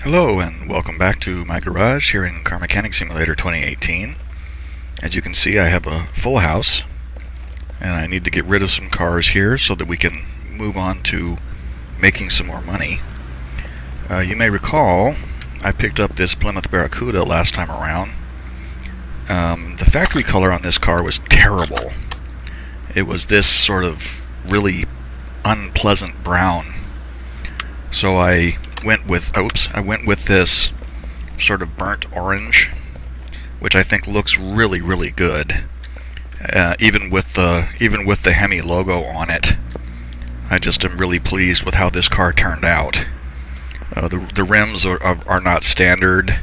Hello and welcome back to my garage here in Car Mechanic Simulator 2018. As you can see, I have a full house and I need to get rid of some cars here so that we can move on to making some more money. You may recall I picked up this Plymouth Barracuda last time around. The factory color on this car was terrible. It was this sort of really unpleasant brown. So I went with this sort of burnt orange, which I think looks really good. Even with the Hemi logo on it, I just am really pleased with how this car turned out. The rims are not standard,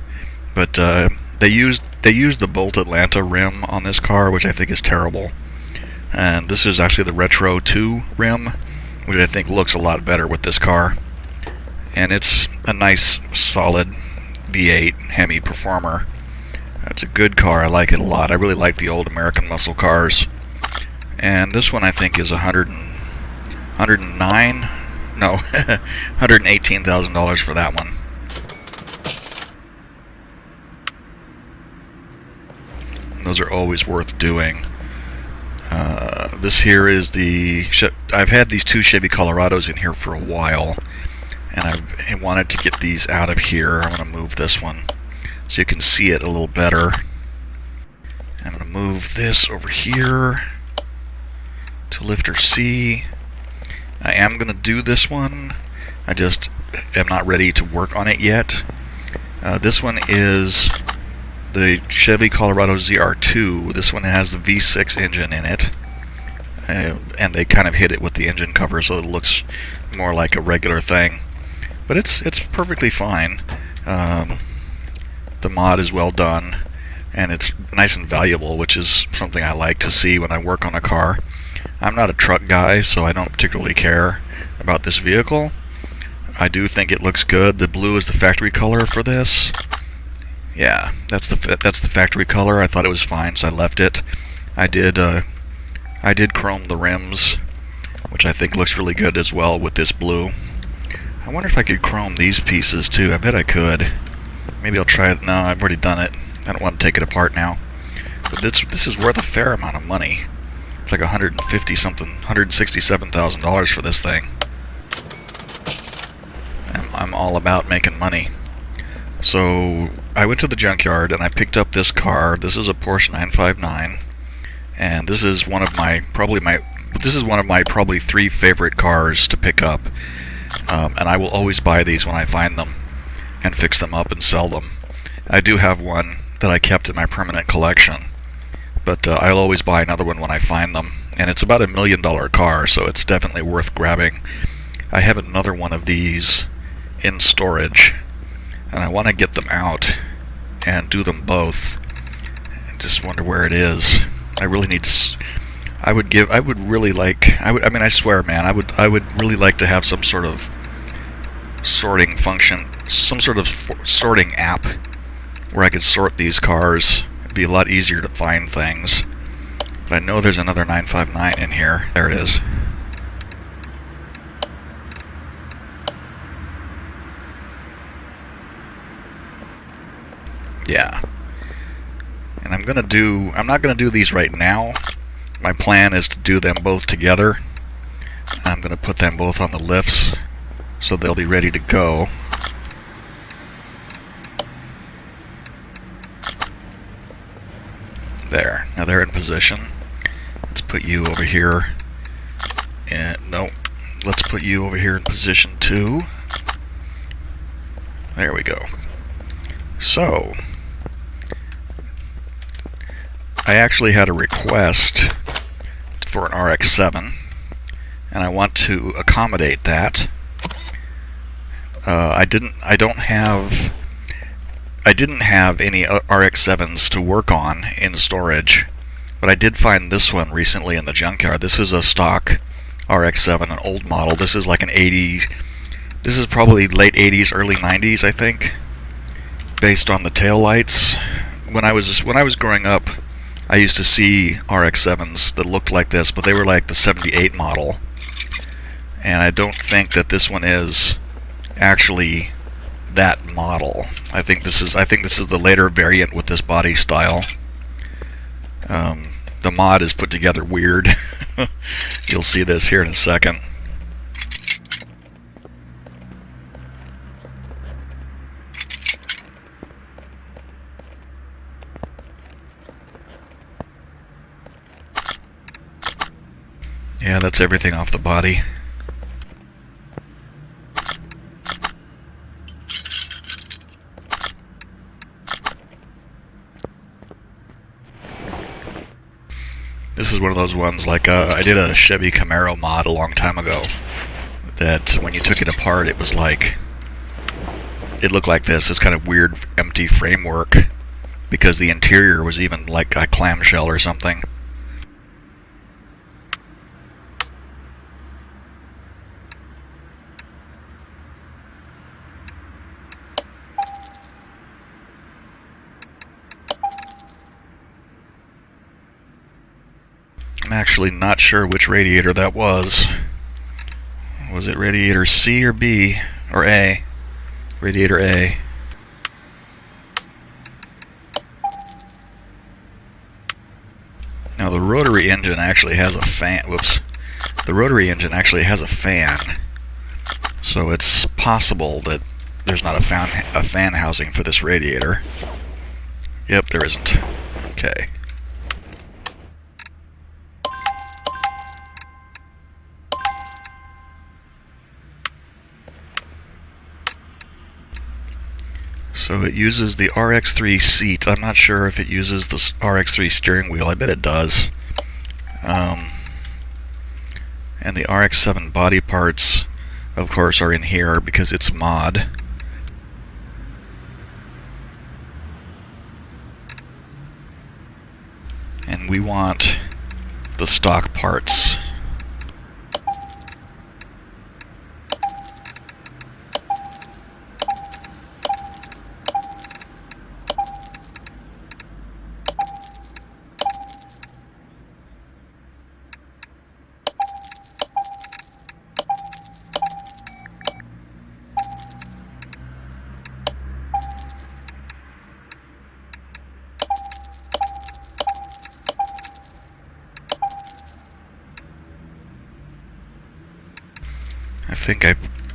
but they used the Bolt Atlanta rim on this car, which I think is terrible. And this is actually the Retro 2 rim, which I think looks a lot better with this car. And it's a nice, solid V8 Hemi Performer. It's a good car. I like it a lot. I really like the old American muscle cars. And this one I think is $118,000 for that one. And those are always worth doing. This here is I've had these two Chevy Colorados in here for a while. And I wanted to get these out of here. I'm going to move this one so you can see it a little better. I'm going to move this over here to lifter C. I am going to do this one. I just am not ready to work on it yet. This one is the Chevy Colorado ZR2. This one has the V6 engine in it. And they kind of hit it with the engine cover so it looks more like a regular thing. But it's perfectly fine. The mod is well done, and it's nice and valuable, which is something I like to see when I work on a car. I'm not a truck guy, so I don't particularly care about this vehicle. I do think it looks good. The blue is the factory color for this. Yeah, that's the factory color. I thought it was fine, so I left it. I did chrome the rims, which I think looks really good as well with this blue. I wonder if I could chrome these pieces too. I bet I could. Maybe I'll try it. No, I've already done it. I don't want to take it apart now. But this is worth a fair amount of money. It's like $167,000 for this thing. I'm all about making money. So I went to the junkyard and I picked up this car. This is a Porsche 959, and this is one of my probably three favorite cars to pick up. And I will always buy these when I find them and fix them up and sell them. I do have one that I kept in my permanent collection, but I'll always buy another one when I find them. And it's about $1 million car, so it's definitely worth grabbing. I have another one of these in storage, and I want to get them out and do them both. I just wonder where it is. I really need to. I swear, man, I would really like to have some sort of sorting function, some sort of sorting app where I could sort these cars. It'd be a lot easier to find things. But I know there's another 959 in here. There it is. Yeah. And I'm not gonna do these right now. My plan is to do them both together. I'm going to put them both on the lifts so they'll be ready to go. There. Now they're in position. Let's put you over here. Let's put you over here in position 2. There we go. So, I actually had a request for an RX-7, and I want to accommodate that. I didn't have any RX-7s to work on in storage, but I did find this one recently in the junkyard. This is a stock RX-7, an old model. This is like an 80s. This is probably late 80s, early 90s, I think, based on the tail lights. When I was growing up, I used to see RX-7s that looked like this, but they were like the 78 model. And I don't think that this one is actually that model. I think this is the later variant with this body style. The mod is put together weird. You'll see this here in a second. Yeah, that's everything off the body. This is one of those ones, like I did a Chevy Camaro mod a long time ago, that when you took it apart it was like, it looked like this kind of weird empty framework, because the interior was even like a clamshell or something. I'm actually not sure which radiator that was. Was it radiator C or B? Or A? Radiator A. Now the rotary engine actually has a fan. Whoops. The rotary engine actually has a fan. So it's possible that there's not a fan housing for this radiator. Yep, there isn't. Okay. So it uses the RX-3 seat. I'm not sure if it uses the RX-3 steering wheel. I bet it does. And the RX-7 body parts, of course, are in here because it's mod. And we want the stock parts.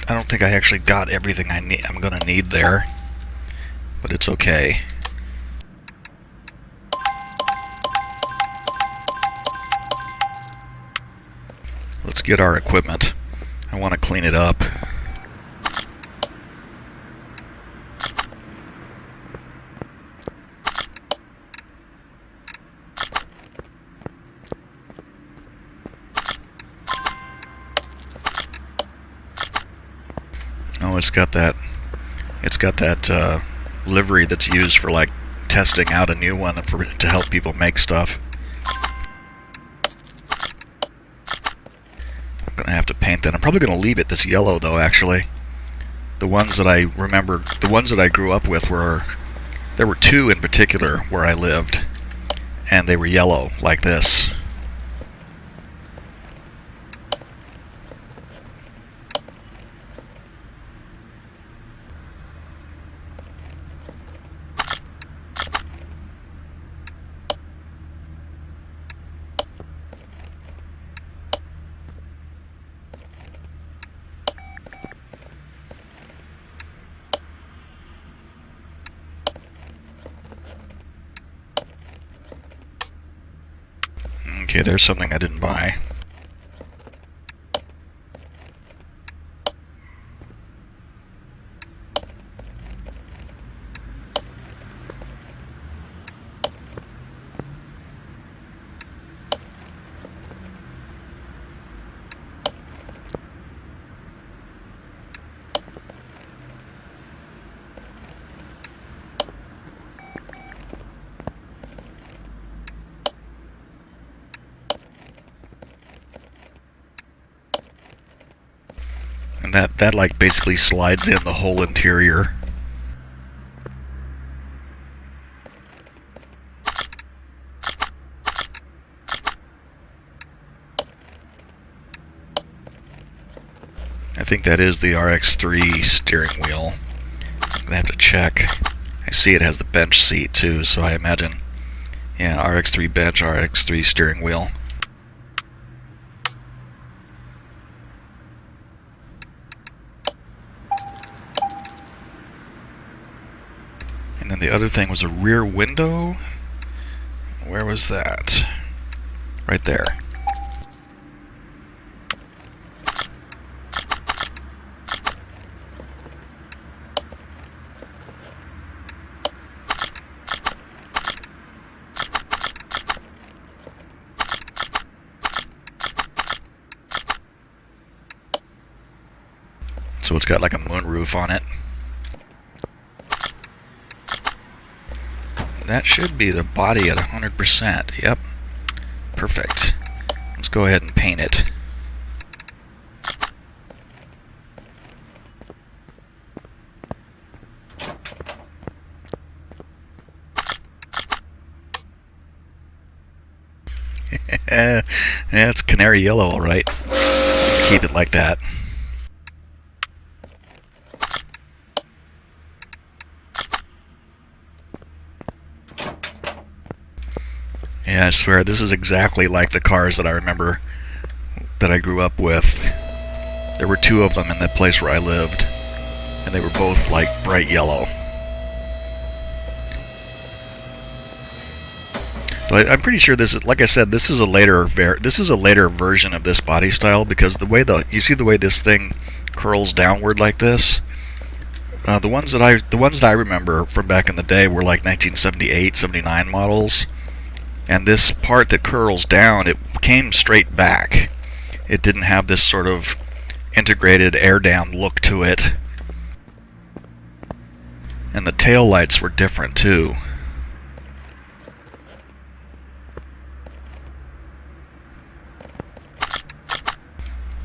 I don't think I actually got everything I'm gonna need there, but it's okay. Let's get our equipment. I want to clean it up. Oh, it's got that livery that's used for like testing out a new one to help people make stuff. I'm gonna have to paint that. I'm probably gonna leave it this yellow though, actually. The ones that I remember, the ones that I grew up with there were two in particular where I lived, and they were yellow like this. Okay, there's something I didn't buy. And that like basically slides in the whole interior. I think that is the RX-3 steering wheel. I'm gonna have to check. I see it has the bench seat too, so I imagine, yeah, RX-3 bench, RX-3 steering wheel. And then the other thing was a rear window. Where was that? Right there. So it's got like a moonroof on it. That should be the body at 100%. Yep. Perfect. Let's go ahead and paint it. Yeah, it's canary yellow, all right. Keep it like that. Yeah, I swear, this is exactly like the cars that I remember that I grew up with. There were two of them in the place where I lived, and they were both like bright yellow. But I'm pretty sure this is, like I said, this is a later version of this body style, because the way you see the way this thing curls downward like this. The ones that I remember from back in the day were like 1978, 79 models. And this part that curls down, it came straight back. It didn't have this sort of integrated air dam look to it. And the tail lights were different too.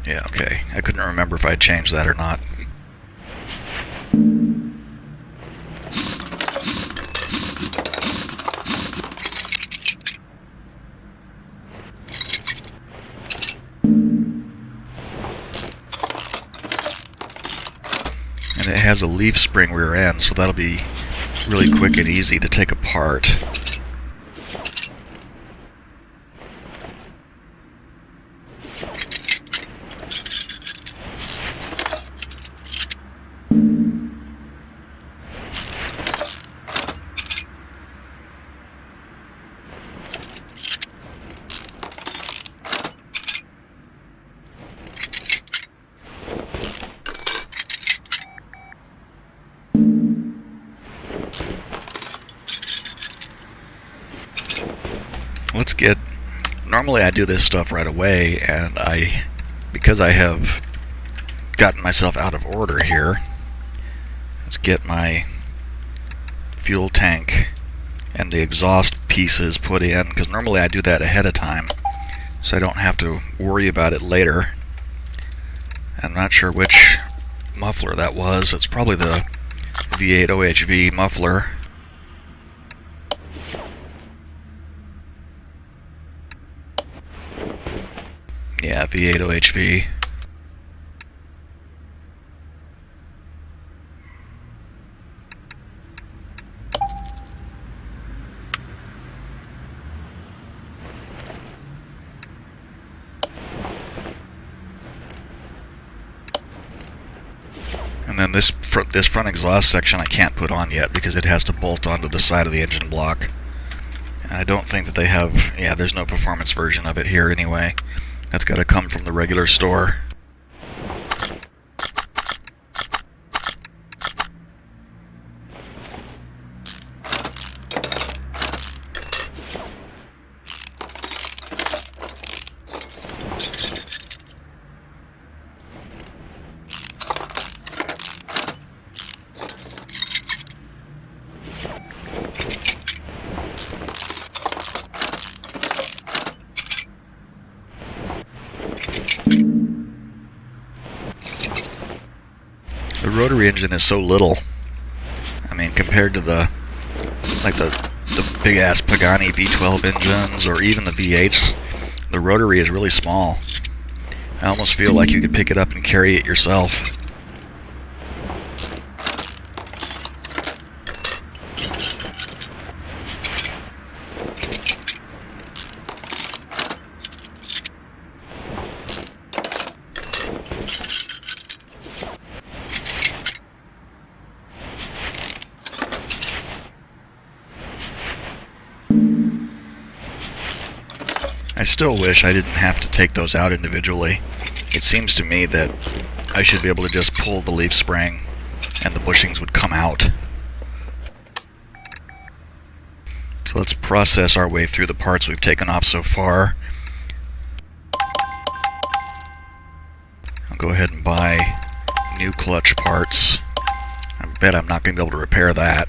Yeah, okay. I couldn't remember if I'd changed that or not. And it has a leaf spring rear end, so that'll be really quick and easy to take apart. Let's get, normally I do this stuff right away, and because I have gotten myself out of order here, let's get my fuel tank and the exhaust pieces put in, because normally I do that ahead of time, so I don't have to worry about it later. I'm not sure which muffler that was. It's probably the V8 OHV muffler. Yeah, V8 OHV. And then this front exhaust section I can't put on yet because it has to bolt onto the side of the engine block. And I don't think that they have, yeah, there's no performance version of it here anyway. That's got to come from the regular store. The rotary engine is so little. I mean, compared to the big ass Pagani V12 engines or even the V8s, the rotary is really small. I almost feel like you could pick it up and carry it yourself. I still wish I didn't have to take those out individually. It seems to me that I should be able to just pull the leaf spring and the bushings would come out. So let's process our way through the parts we've taken off so far. I'll go ahead and buy new clutch parts. I bet I'm not going to be able to repair that.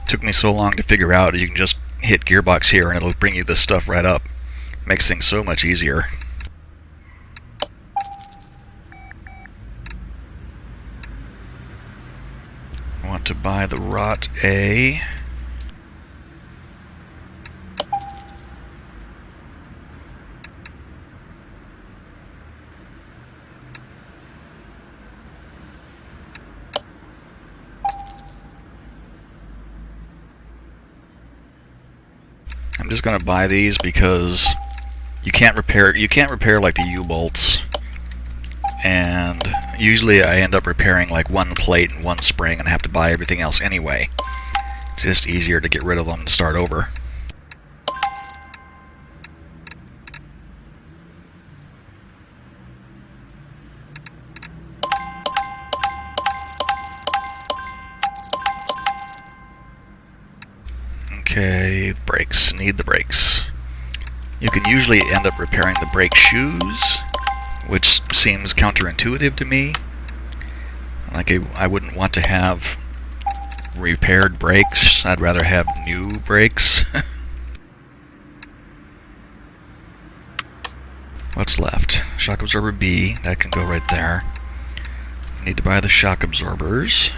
Took me so long to figure out you can just hit gearbox here and it'll bring you this stuff right up. Makes things so much easier. I want to buy the Rot A. I'm just gonna buy these because you can't repair like the U-bolts, and usually I end up repairing like one plate and one spring and have to buy everything else anyway. It's just easier to get rid of them and start over. Okay, brakes. Need the brakes. You can usually end up repairing the brake shoes, which seems counterintuitive to me. Like, I wouldn't want to have repaired brakes. I'd rather have new brakes. What's left? Shock absorber B. That can go right there. Need to buy the shock absorbers.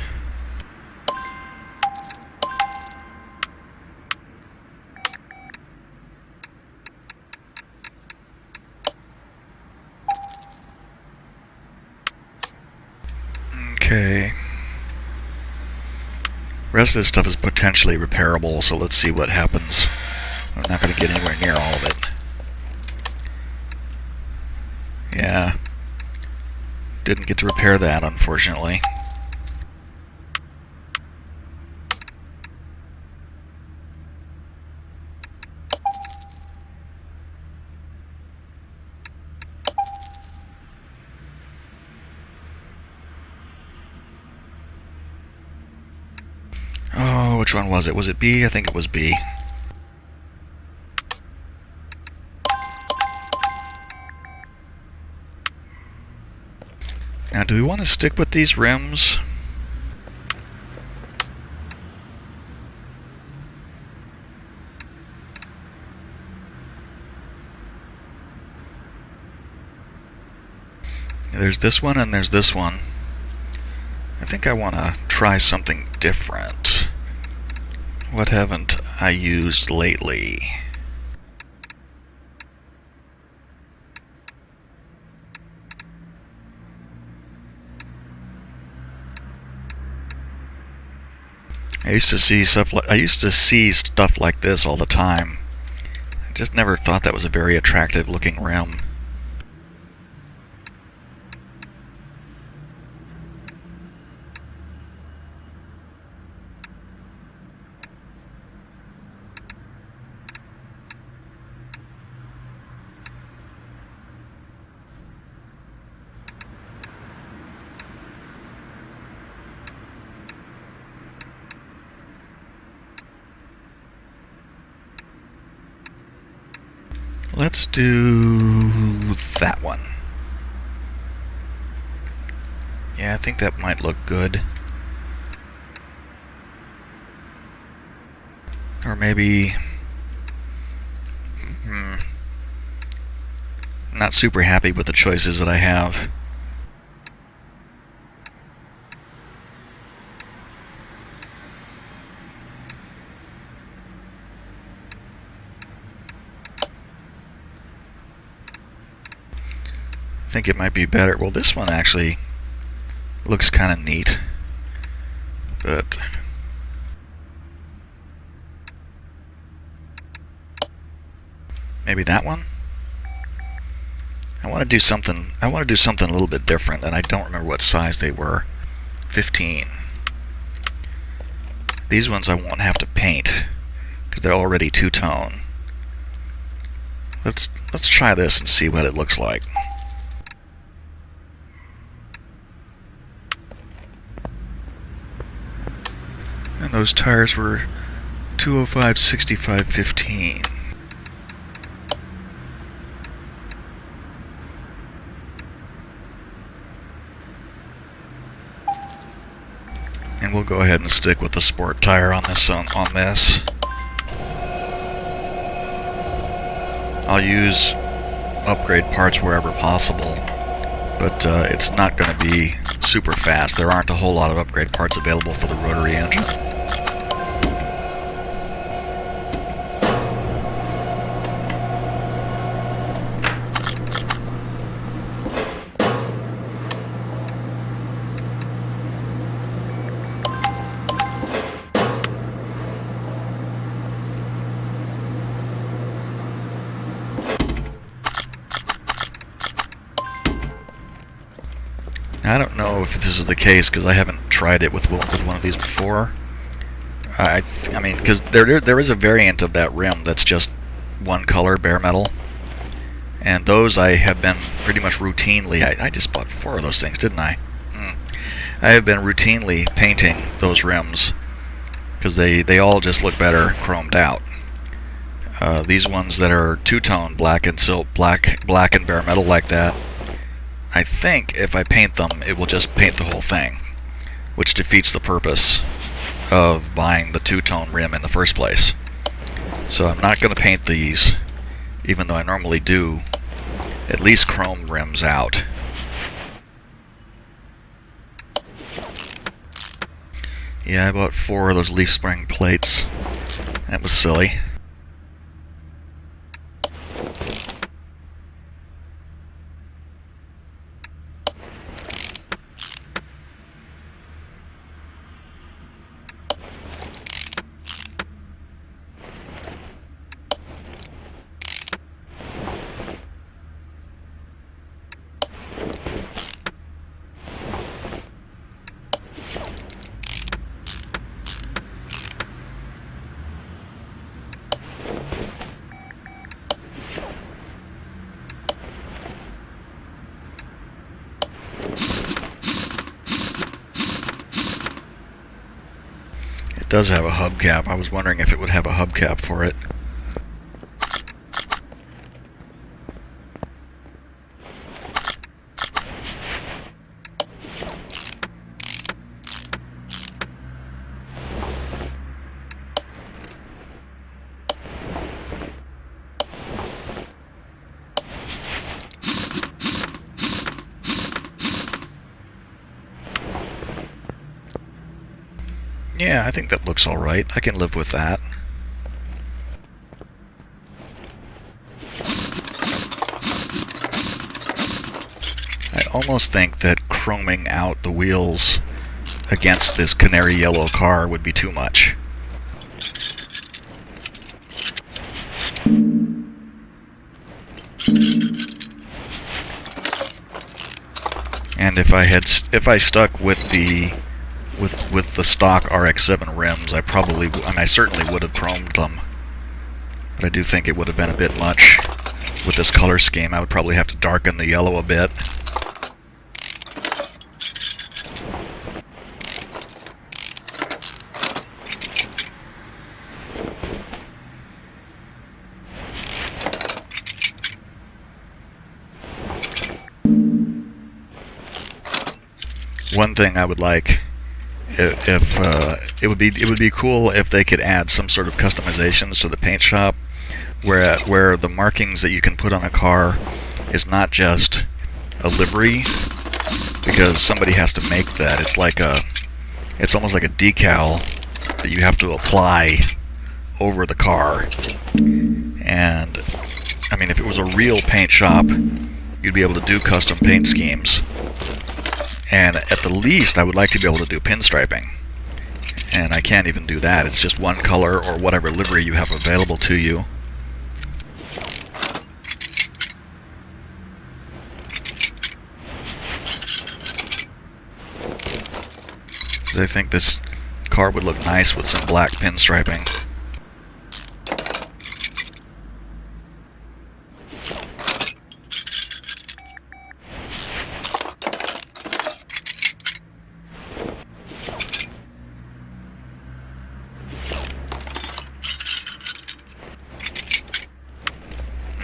Okay. Rest of this stuff is potentially repairable, so let's see what happens. I'm not going to get anywhere near all of it. Yeah. Didn't get to repair that, unfortunately. Oh, which one was it? Was it B? I think it was B. Now, do we want to stick with these rims? There's this one and there's this one. I think I want to try something different. What haven't I used lately? I used to see stuff like this all the time. I just never thought that was a very attractive looking rim. Let's do that one. Yeah, I think that might look good. Or maybe... not super happy with the choices that I have. I think it might be better. Well, this one actually looks kind of neat, but maybe that one. I want to do something a little bit different, and I don't remember what size they were. 15. These ones I won't have to paint because they're already two-tone. Let's try this and see what it looks like. And those tires were 205 65 15. And we'll go ahead and stick with the sport tire on this. I'll use upgrade parts wherever possible, but it's not going to be super fast. There aren't a whole lot of upgrade parts available for the rotary engine. I don't know if this is the case because I haven't tried it with one of these before. I mean, because there is a variant of that rim that's just one color, bare metal, and those I have been pretty much routinely. I just bought 4 of those things, didn't I? I have been routinely painting those rims because they all just look better chromed out. These ones that are two-tone black and bare metal like that, I think if I paint them, it will just paint the whole thing, which defeats the purpose of buying the two-tone rim in the first place. So I'm not going to paint these, even though I normally do at least chrome rims out. Yeah, I bought 4 of those leaf spring plates. That was silly. It does have a hubcap. I was wondering if it would have a hubcap for it. Yeah, I think that looks alright. I can live with that. I almost think that chroming out the wheels against this canary yellow car would be too much. And if I stuck with the stock RX-7 rims, I certainly would have chromed them. But I do think it would have been a bit much with this color scheme. I would probably have to darken the yellow a bit. One thing I would like, if it would be cool if they could add some sort of customizations to the paint shop, where the markings that you can put on a car is not just a livery, because somebody has to make that. It's almost like a decal that you have to apply over the car. And I mean, if it was a real paint shop, you'd be able to do custom paint schemes. And at the least, I would like to be able to do pinstriping. And I can't even do that. It's just one color or whatever livery you have available to you. I think this car would look nice with some black pinstriping.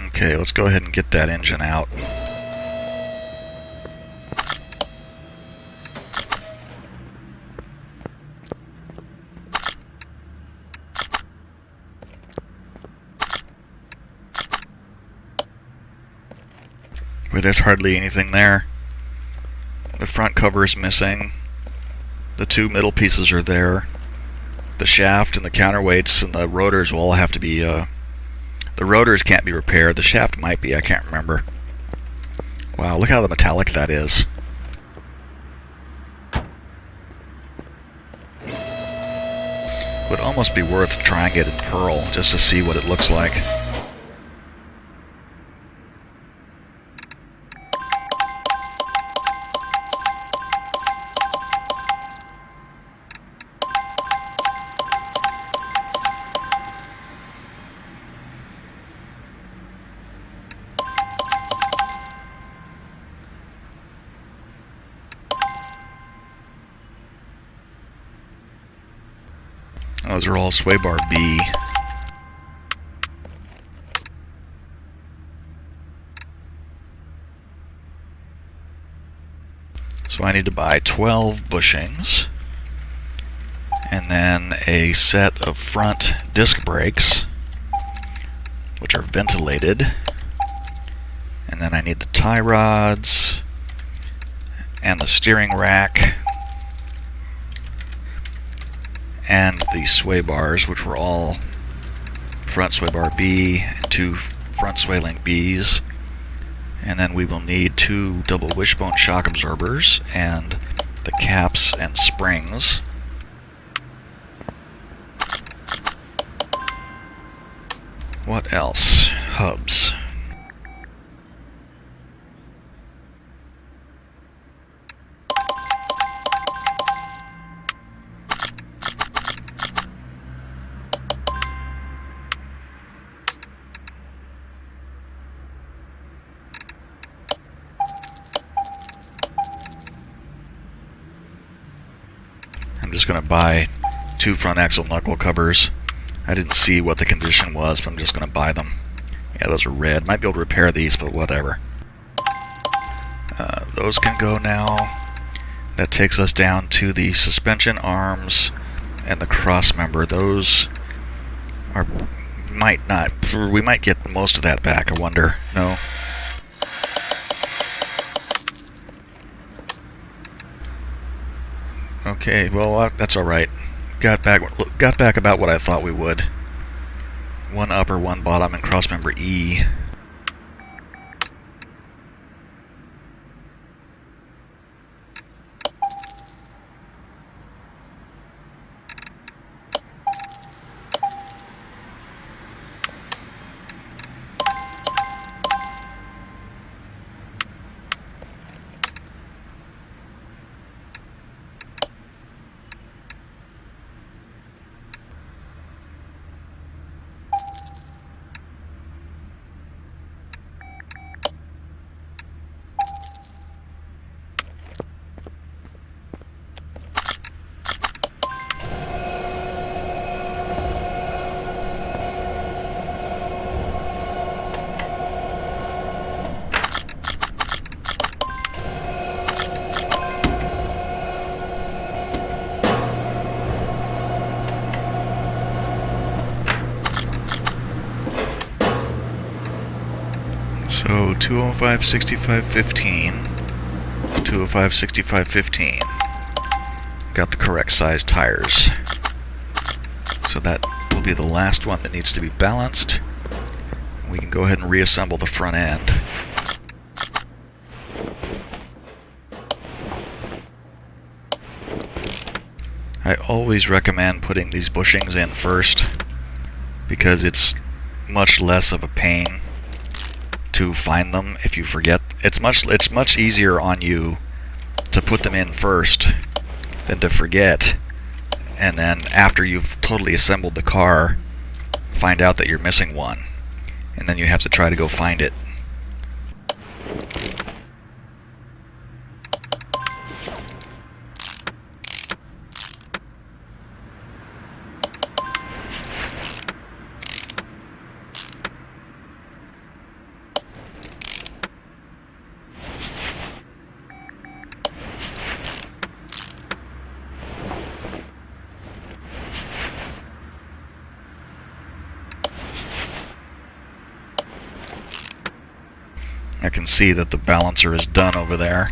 Okay, let's go ahead and get that engine out. But there's hardly anything there. The front cover is missing. The two middle pieces are there. The shaft and the counterweights and the rotors will all have to be... the rotors can't be repaired. The shaft might be, I can't remember. Wow, look how the metallic that is. Would almost be worth trying it in pearl just to see what it looks like. Those are all sway bar B. So I need to buy 12 bushings, and then a set of front disc brakes, which are ventilated, and then I need the tie rods, and the steering rack, and the sway bars, which were all front sway bar B and 2 front sway link Bs. And then we will need 2 double wishbone shock absorbers and the caps and springs. What else? Hubs. I'm just going to buy 2 front axle knuckle covers. I didn't see what the condition was, but I'm just going to buy them. Yeah, those are red. Might be able to repair these, but whatever. Those can go now. That takes us down to the suspension arms and the cross member. Those are... might not... we might get most of that back, I wonder. No? Okay, well, that's alright. Got back about what I thought we would. 1 upper, 1 bottom, and crossmember E. So 205, 65, 15, 205, 65, 15. Got the correct size tires. So that will be the last one that needs to be balanced. We can go ahead and reassemble the front end. I always recommend putting these bushings in first because it's much less of a pain to find them if you forget. It's much easier on you to put them in first than to forget and then after you've totally assembled the car, find out that you're missing one, and then you have to try to go find it. I can see that the balancer is done over there.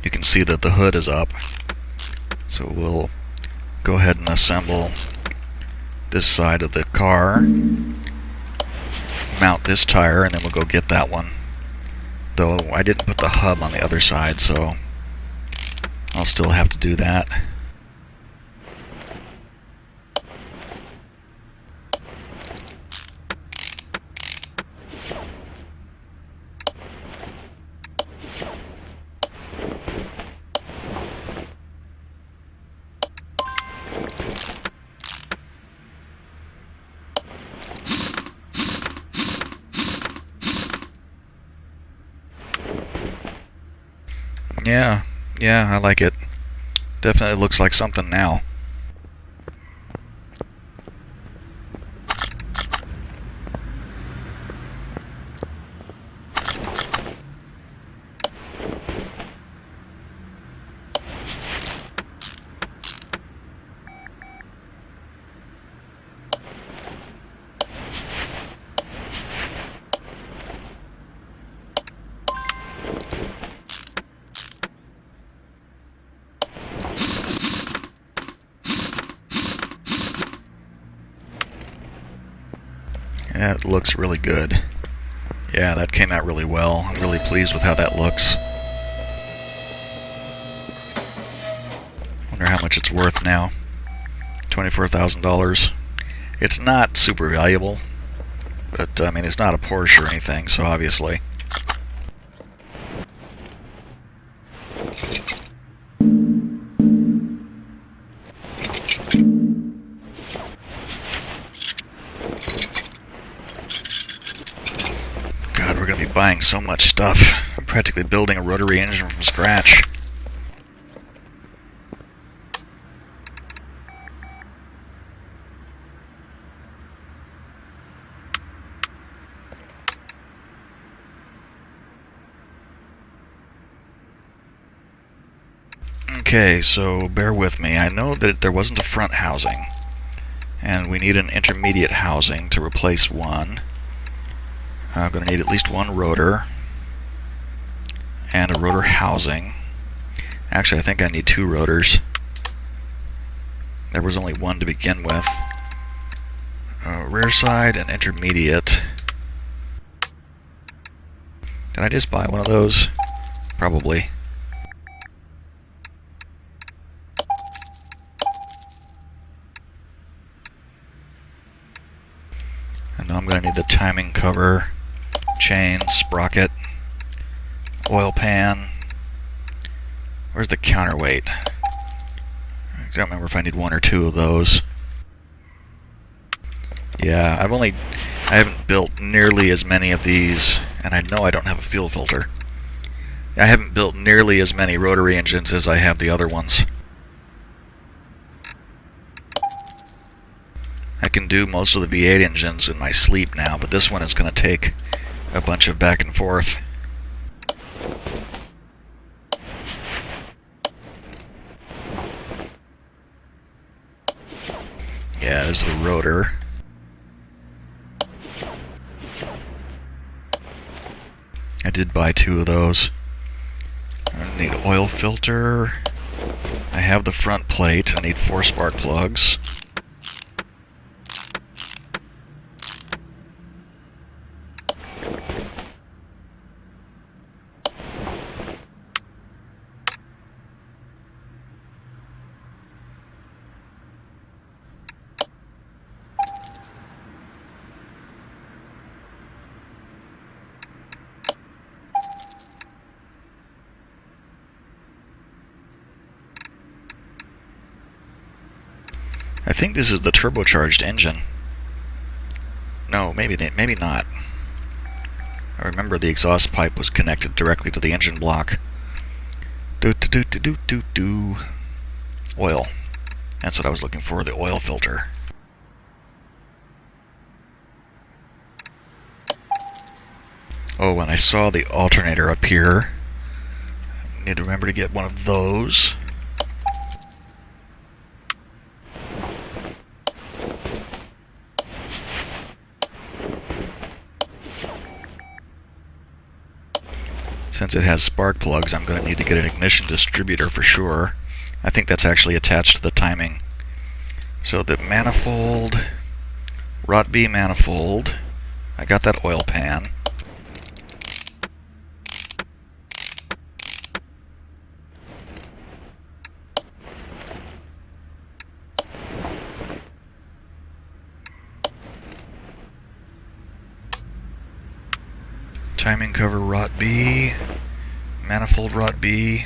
You can see that the hood is up. So we'll go ahead and assemble this side of the car, mount this tire, and then we'll go get that one. Though I didn't put the hub on the other side, so I'll still have to do that. Yeah, I like it. Definitely looks like something now. That looks really good. Yeah, that came out really well. I'm really pleased with how that looks. Wonder how much it's worth now. $24,000. It's not super valuable, but I mean, it's not a Porsche or anything, so obviously. We're going to be buying so much stuff. I'm practically building a rotary engine from scratch. Okay, so bear with me. I know that there wasn't a front housing, and we need an intermediate housing to replace one. I'm going to need at least one rotor and a rotor housing. Actually, I think I need two rotors. There was only one to begin with. Rear side and intermediate. Did I just buy one of those? Probably. And now I'm going to need the timing cover, chain, sprocket, oil pan. Where's the counterweight? I don't remember if I need one or two of those. Yeah, I haven't built nearly as many of these, and I know I don't have a fuel filter. I haven't built nearly as many rotary engines as I have the other ones. I can do most of the V8 engines in my sleep now, but this one is going to take a bunch of back and forth. Yeah, there's the rotor. I did buy two of those. I need an oil filter. I have the front plate. I need 4 spark plugs. think this is the turbocharged engine. No, maybe not. I remember the exhaust pipe was connected directly to the engine block. Oil. That's what I was looking for, the oil filter. Oh, and I saw the alternator up here. Need to remember to get one of those. Since it has spark plugs, I'm going to need to get an ignition distributor for sure. I think that's actually attached to the timing. So the manifold, rot B manifold, I got that oil pan. Timing cover rot B, manifold rot B.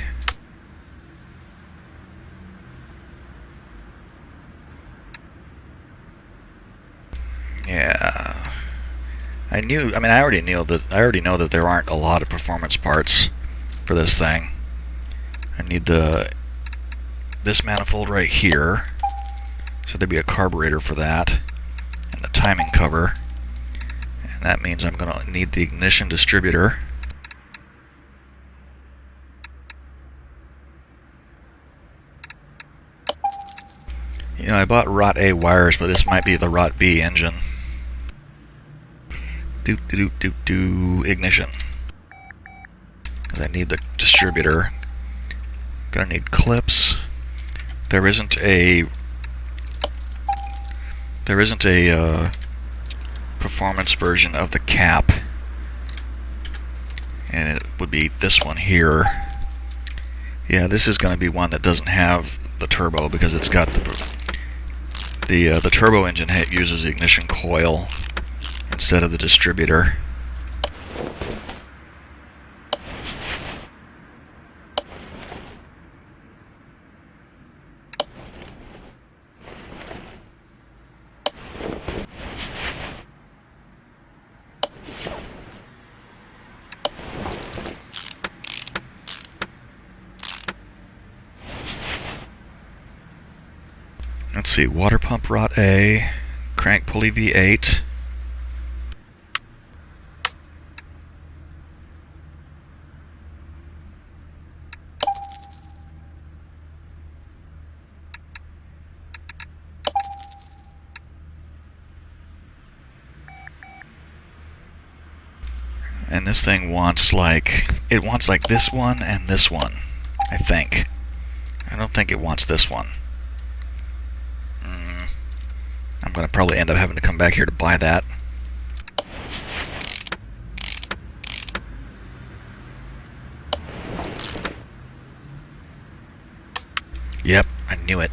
Yeah, I already know that there aren't a lot of performance parts for this thing. I need this manifold right here, so there'd be a carburetor for that, and the timing cover. And that means I'm going to need the ignition distributor. You know, I bought rot A wires, but this might be the rot B engine. Ignition. Because I need the distributor. Gonna need clips. There isn't a performance version of the cap, and it would be this one here. Yeah, this is going to be one that doesn't have the turbo because it's got the turbo engine uses the ignition coil instead of the distributor. Let's see, water pump rot A, crank pulley V8. And this thing wants like this one and this one, I think. I don't think it wants this one. I'm going to probably end up having to come back here to buy that. Yep, I knew it.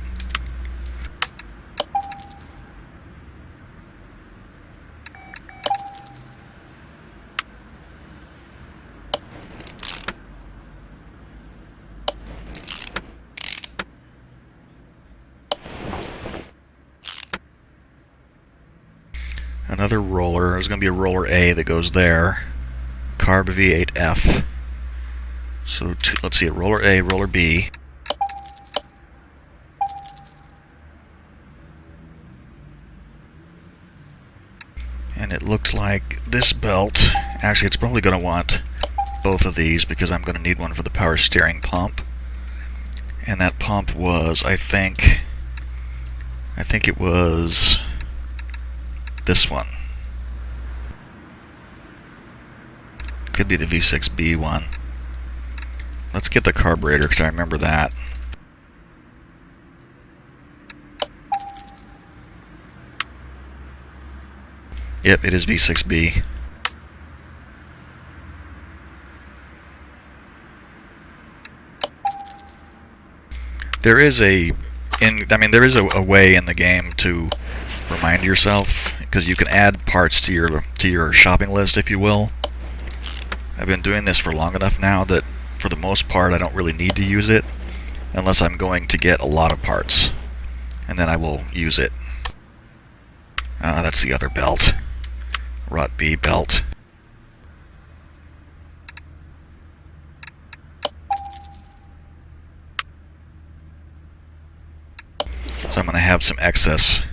Another roller. There's going to be a roller A that goes there. Carb V8F. So let's see, roller A, roller B. And it looks like this belt, actually it's probably going to want both of these because I'm going to need one for the power steering pump. And that pump was, I think it was this one. Could be the V6B one. Let's get the carburetor because I remember that. Yep, it is V6B. There is a way in the game to remind yourself, because you can add parts to your shopping list, if you will. I've been doing this for long enough now that for the most part I don't really need to use it unless I'm going to get a lot of parts. and then I will use it. That's the other belt. Rot B belt. So I'm going to have some excess.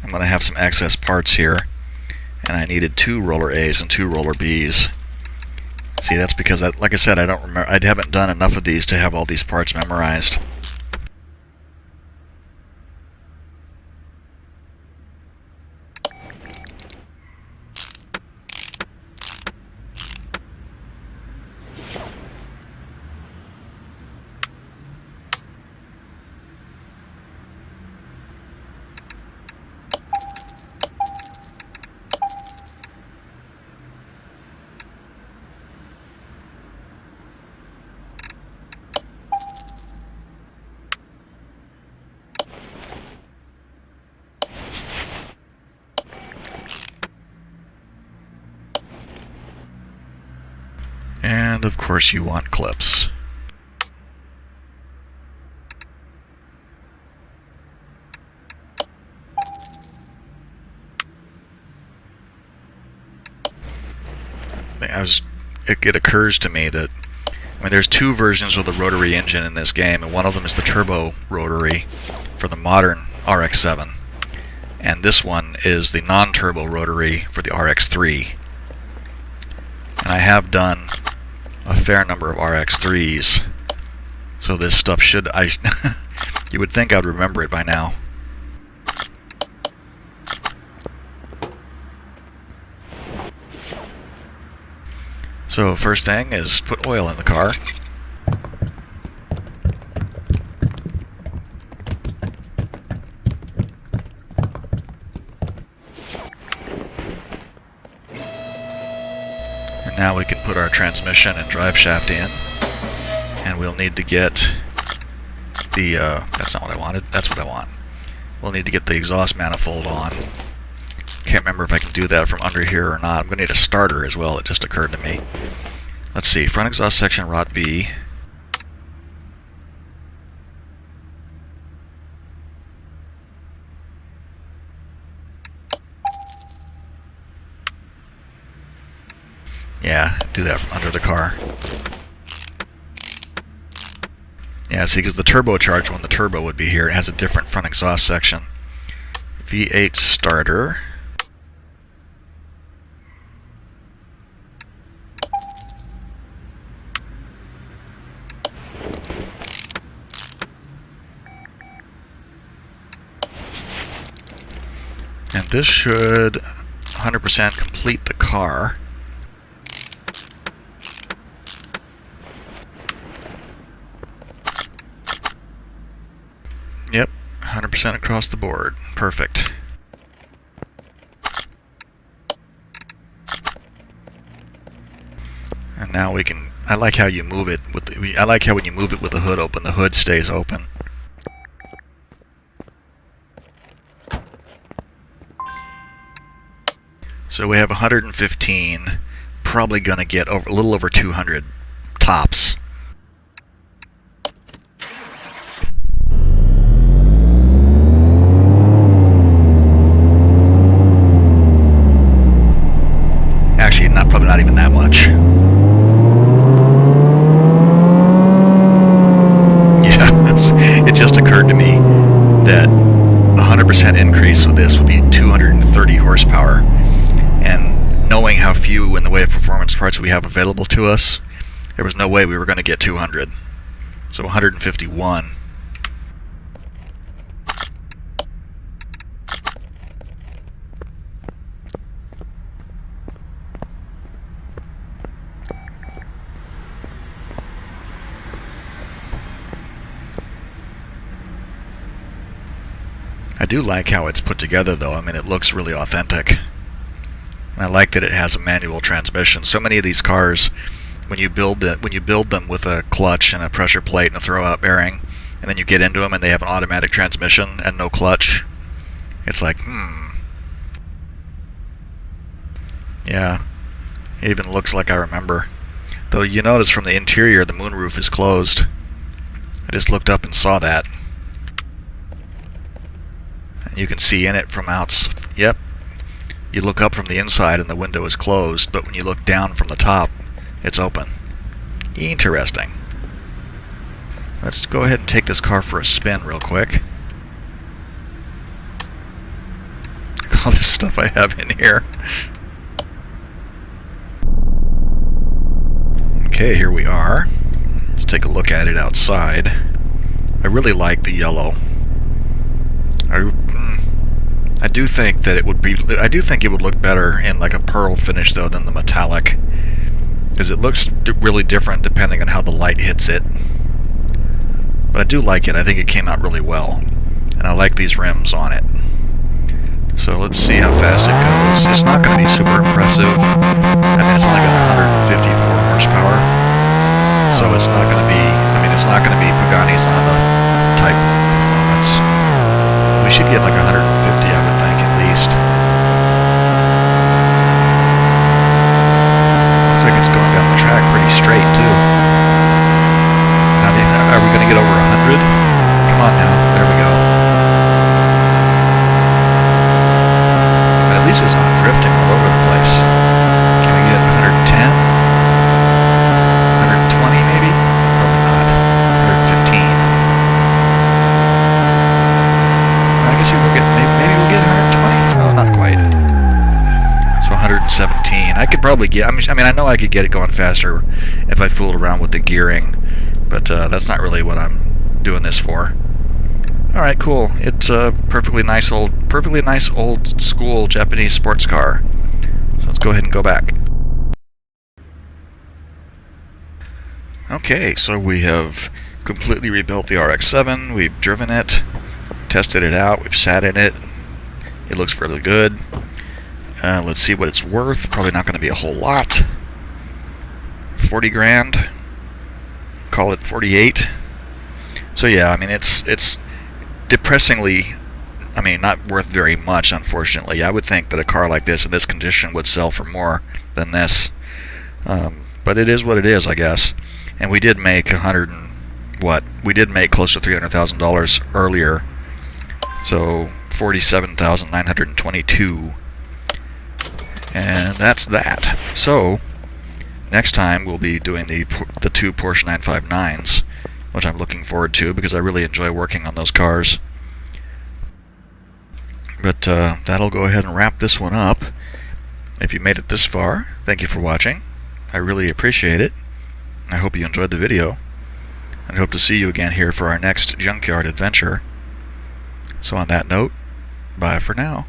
I'm going to have some excess parts here, and I needed 2 roller A's and 2 roller B's. See, that's because, like I said, I don't remember. I haven't done enough of these to have all these parts memorized. And of course you want clips. It occurs to me that, I mean, there's 2 versions of the rotary engine in this game, and one of them is the turbo rotary for the modern RX-7, and this one is the non-turbo rotary for the RX-3. And I have done a fair number of RX-3s, so this stuff should, you would think I'd remember it by now. So first thing is put oil in the car. And now we can put our transmission and drive shaft in. And we'll need to get the, that's not what I wanted, that's what I want. We'll need to get the exhaust manifold on. Can't remember if I can do that from under here or not. I'm going to need a starter as well, it just occurred to me. Let's see, front exhaust section, rod B. Yeah, do that from under the car. Yeah, see, because the turbocharged one, the turbo would be here. It has a different front exhaust section. V8 starter. And this should 100% complete the car. Yep, 100% across the board. Perfect. And now we can, I like how you move it with the, I like how when you move it with the hood open, the hood stays open. So we have 115, probably going to get over, a little over 200 tops. Actually, probably not even that much. Yeah, it just occurred to me that 100% increase with this would be 230 horsepower. And knowing how few in the way of performance parts we have available to us, there was no way we were going to get 200. So 151. I do like how it's put together, though. I mean, it looks really authentic. And I like that it has a manual transmission. So many of these cars, when you build them with a clutch and a pressure plate and a throwout bearing, and then you get into them and they have an automatic transmission and no clutch, it's like, yeah, it even looks like I remember. Though you notice from the interior the moonroof is closed. I just looked up and saw that. You can see in it from yep. You look up from the inside and the window is closed, but when you look down from the top, it's open. Interesting. Let's go ahead and take this car for a spin real quick. All this stuff I have in here. Okay, here we are. Let's take a look at it outside. I really like the yellow. I do think that it would be. I do think it would look better in like a pearl finish though than the metallic, because it looks really different depending on how the light hits it. But I do like it. I think it came out really well, and I like these rims on it. So let's see how fast it goes. It's not going to be super impressive. I mean, it's only got 154 horsepower, so it's not going to be. I mean, it's not going to be Pagani's on the type performance. We should get like 150, I would think, at least. Looks like it's going down the track pretty straight, too. Now, are we going to get over 100? Come on now. There we go. But at least it's not drifting all over the place. Can we get 110? 120 maybe? Probably not. 115. I guess maybe we'll get 120. Oh, not quite. So 117. I could probably get. I mean, I know I could get it going faster if I fooled around with the gearing, but that's not really what I'm doing this for. All right, cool. It's a perfectly nice old school Japanese sports car. So let's go ahead and go back. Okay, so we have completely rebuilt the RX-7. We've driven it. Tested it out, we've sat in it. It looks really good. Let's see what it's worth. Probably not going to be a whole lot. 40 grand. Call it 48. So yeah, I mean it's depressingly, I mean, not worth very much, unfortunately. I would think that a car like this in this condition would sell for more than this. But it is what it is, I guess. And we did make we did make close to $300,000 earlier. So 47,922, and that's that. So next time we'll be doing the two Porsche 959s, which I'm looking forward to because I really enjoy working on those cars. But that'll go ahead and wrap this one up. If you made it this far, thank you for watching. I really appreciate it. I hope you enjoyed the video, and hope to see you again here for our next Junkyard adventure. So on that note, bye for now.